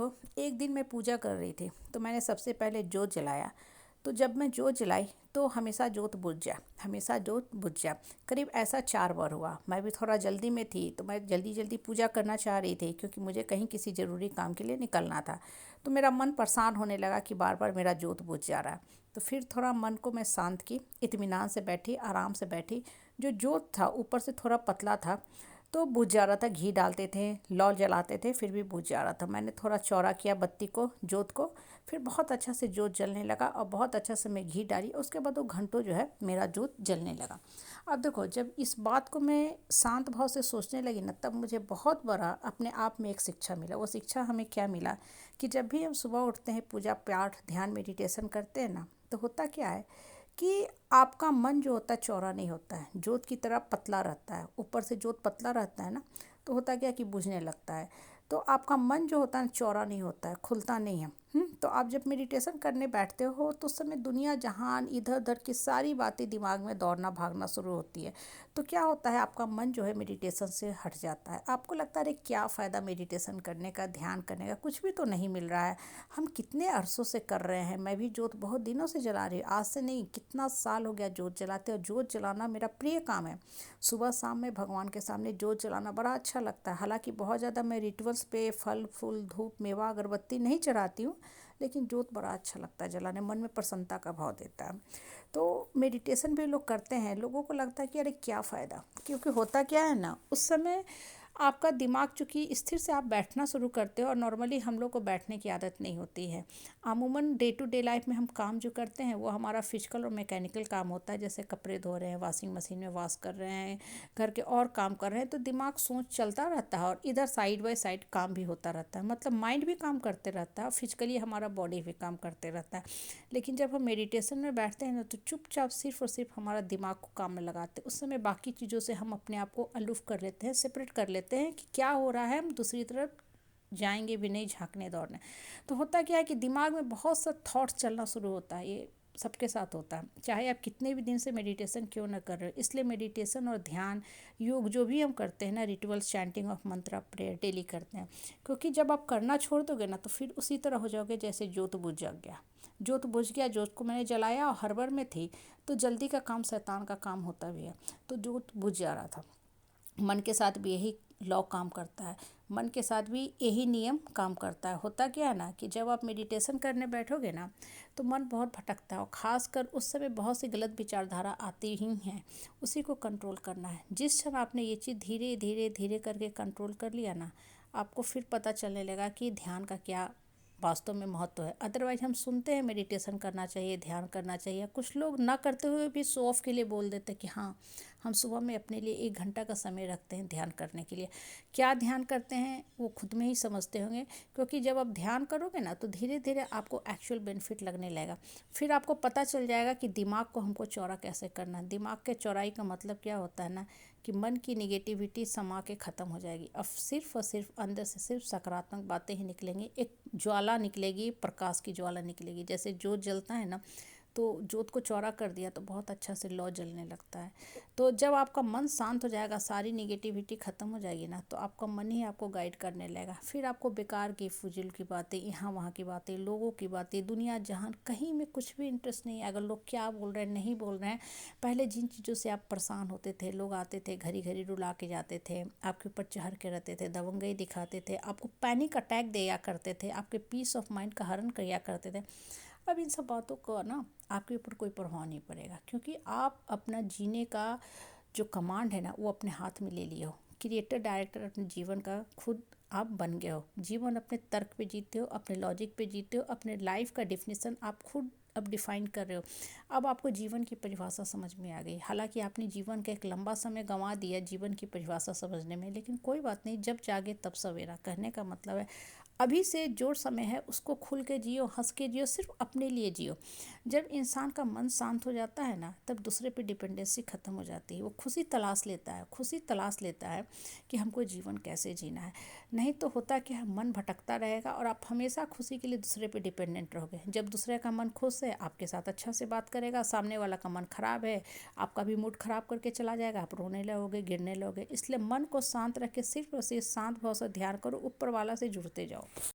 देखो, एक दिन मैं पूजा कर रही थी तो मैंने सबसे पहले जोत जलाया। तो जब मैं जोत जलाई तो हमेशा जोत बुझ जा। करीब ऐसा 4 बार हुआ। मैं भी थोड़ा जल्दी में थी तो मैं जल्दी जल्दी पूजा करना चाह रही थी क्योंकि मुझे कहीं किसी ज़रूरी काम के लिए निकलना था। तो मेरा मन परेशान होने लगा कि बार बार मेरा जोत बुझ जा रहा है। तो फिर थोड़ा मन को मैं शांत की, इत्मीनान से बैठी, आराम से बैठी। जो जोत था ऊपर से थोड़ा पतला था तो बुझ जा रहा था। घी डालते थे, लौ जलाते थे, फिर भी बुझ जा रहा था। मैंने थोड़ा चौड़ा किया बत्ती को, जोत को। फिर बहुत अच्छा से जोत जलने लगा और बहुत अच्छा से मैं घी डाली। उसके बाद वो घंटों जो है मेरा जोत जलने लगा। अब देखो, जब इस बात को मैं शांत भाव से सोचने लगी ना, तब मुझे बहुत बड़ा अपने आप में एक शिक्षा मिला। वो शिक्षा हमें क्या मिला कि जब भी हम सुबह उठते हैं, पूजा पाठ ध्यान मेडिटेशन करते हैं ना, तो होता क्या है कि आपका मन जो होता है चौड़ा नहीं होता है, जोत की तरह पतला रहता है। ऊपर से जोत पतला रहता है ना, तो होता क्या कि बुझने लगता है। तो आपका मन जो होता है चौड़ा नहीं होता है, खुलता नहीं है। तो आप जब मेडिटेशन करने बैठते हो तो उस समय दुनिया जहान इधर उधर की सारी बातें दिमाग में दौड़ना भागना शुरू होती है। तो क्या होता है, आपका मन जो है मेडिटेशन से हट जाता है। आपको लगता है अरे क्या फ़ायदा मेडिटेशन करने का, ध्यान करने का, कुछ भी तो नहीं मिल रहा है। हम कितने अरसों से कर रहे हैं। मैं भी जोत बहुत दिनों से जला रही हूँ, आज से नहीं, कितना साल हो गया जोत जलाते। और जोत जलाना मेरा प्रिय काम है। सुबह शाम में भगवान के सामने जोत जलाना बड़ा अच्छा लगता है। हालांकि बहुत ज़्यादा मैं रिचुअल्स पे फल फूल धूप मेवा अगरबत्ती नहीं चढ़ाती हूँ, लेकिन जोत बड़ा अच्छा लगता है जलाने, मन में प्रसन्नता का भाव देता है। तो मेडिटेशन भी लोग करते हैं, लोगों को लगता है कि अरे क्या फ़ायदा, क्योंकि होता क्या है ना, उस समय आपका दिमाग चूँकि स्थिर से आप बैठना शुरू करते हो और नॉर्मली हम लोग को बैठने की आदत नहीं होती है। अमूमन डे टू डे लाइफ में हम काम जो करते हैं वो हमारा फिजिकल और मैकेनिकल काम होता है। जैसे कपड़े धो रहे हैं, वॉशिंग मशीन में वॉश कर रहे हैं, घर के और काम कर रहे हैं, तो दिमाग सोच चलता रहता है और इधर साइड बाय साइड काम भी होता रहता है। मतलब माइंड भी काम करते रहता है और फिजिकली हमारा बॉडी भी काम करते रहता है। लेकिन जब हम मेडिटेशन में बैठते हैं ना, तो चुपचाप सिर्फ और सिर्फ हमारा दिमाग को काम में लगाते हैं। उस समय बाकी चीज़ों से हम अपने आप को अलूफ कर लेते हैं, सेपरेट कर लेते हैं कि क्या हो रहा है, हम दूसरी तरफ जाएंगे भी नहीं झांकने दौड़ने। तो होता क्या है कि दिमाग में बहुत सा थॉट्स चलना शुरू होता है। ये सबके साथ होता है, चाहे आप कितने भी दिन से मेडिटेशन क्यों ना कर रहे हो। इसलिए मेडिटेशन और ध्यान योग जो भी हम करते हैं ना, rituals chanting of Mantra prayer daily करते हैं। क्योंकि जब आप करना छोड़ दोगे ना, तो फिर उसी तरह हो जाओगे जैसे जोत बुझ जा गया। जोत बुझ गया, जोत को मैंने जलाया और हड़बड़ में थी, तो जल्दी का काम शैतान का काम होता भी है। तो जोत बुझ जा रहा था। मन के साथ भी यही लॉ काम करता है, मन के साथ भी यही नियम काम करता है। होता क्या है ना कि जब आप मेडिटेशन करने बैठोगे ना, तो मन बहुत भटकता है और ख़ासकर उस समय बहुत सी गलत विचारधारा आती ही हैं। उसी को कंट्रोल करना है। जिस क्षण आपने ये चीज़ धीरे धीरे धीरे करके कंट्रोल कर लिया ना, आपको फिर पता चलने लगा कि ध्यान का क्या वास्तव में महत्व है। अदरवाइज हम सुनते हैं मेडिटेशन करना चाहिए, ध्यान करना चाहिए। कुछ लोग ना करते हुए भी शो ऑफ के लिए बोल देते हैं कि हाँ, हम सुबह में अपने लिए 1 घंटा का समय रखते हैं ध्यान करने के लिए। क्या ध्यान करते हैं वो खुद में ही समझते होंगे। क्योंकि जब आप ध्यान करोगे ना, तो धीरे धीरे आपको एक्चुअल बेनिफिट लगने लगेगा। फिर आपको पता चल जाएगा कि दिमाग को हमको चौड़ा कैसे करना है। दिमाग के चौड़ाई का मतलब क्या होता है ना, कि मन की निगेटिविटी समा के ख़त्म हो जाएगी। अब सिर्फ और सिर्फ अंदर से सिर्फ सकारात्मक बातें ही निकलेंगी। एक ज्वाला निकलेगी, प्रकाश की ज्वाला निकलेगी। जैसे जोत जलता है ना, तो जोत को चौड़ा कर दिया तो बहुत अच्छा से लौ जलने लगता है। तो जब आपका मन शांत हो जाएगा, सारी निगेटिविटी ख़त्म हो जाएगी ना, तो आपका मन ही आपको गाइड करने लगेगा। फिर आपको बेकार की फजूल की बातें, यहाँ वहाँ की बातें, लोगों की बातें, दुनिया जहान कहीं में कुछ भी इंटरेस्ट नहीं है। अगर लोग क्या बोल रहे हैं नहीं बोल रहे हैं, पहले जिन चीज़ों से आप परेशान होते थे, लोग आते थे घड़ी घड़ी रुला के जाते थे, आपके ऊपर चढ़ के रहते थे, दबंगई दिखाते थे, आपको पैनिक अटैक दिया करते थे, आपके पीस ऑफ माइंड का हरण किया करते थे। अब इन सब बातों को ना आपके ऊपर कोई प्रभाव नहीं पड़ेगा, क्योंकि आप अपना जीने का जो कमांड है ना, वो अपने हाथ में ले लिए हो। क्रिएटर डायरेक्टर अपने जीवन का खुद आप बन गए हो। जीवन अपने तर्क पे जीते हो, अपने लॉजिक पे जीते हो, अपने लाइफ का डिफिनेशन आप खुद अब डिफाइन कर रहे हो। अब आपको जीवन की परिभाषा समझ में आ गई। हालांकि आपने जीवन का एक लंबा समय गंवा दिया जीवन की परिभाषा समझने में, लेकिन कोई बात नहीं, जब जागे तब सवेरा। कहने का मतलब है अभी से जो समय है उसको खुल के जियो, हंस के जियो, सिर्फ अपने लिए जियो। जब इंसान का मन शांत हो जाता है ना, तब दूसरे पे डिपेंडेंसी ख़त्म हो जाती है। वो खुशी तलाश लेता है कि हमको जीवन कैसे जीना है। नहीं तो होता कि मन भटकता रहेगा और आप हमेशा खुशी के लिए दूसरे पे डिपेंडेंट रहोगे। जब दूसरे का मन खुश है, आपके साथ अच्छा से बात करेगा, सामने वाला का मन खराब है, आपका भी मूड खराब करके चला जाएगा, आप रोने लगोगे, गिरने लगोगे। इसलिए मन को शांत रख के सिर्फ और सिर्फ शांत भाव से ध्यान करो, ऊपर वाला से जुड़ते जाओ।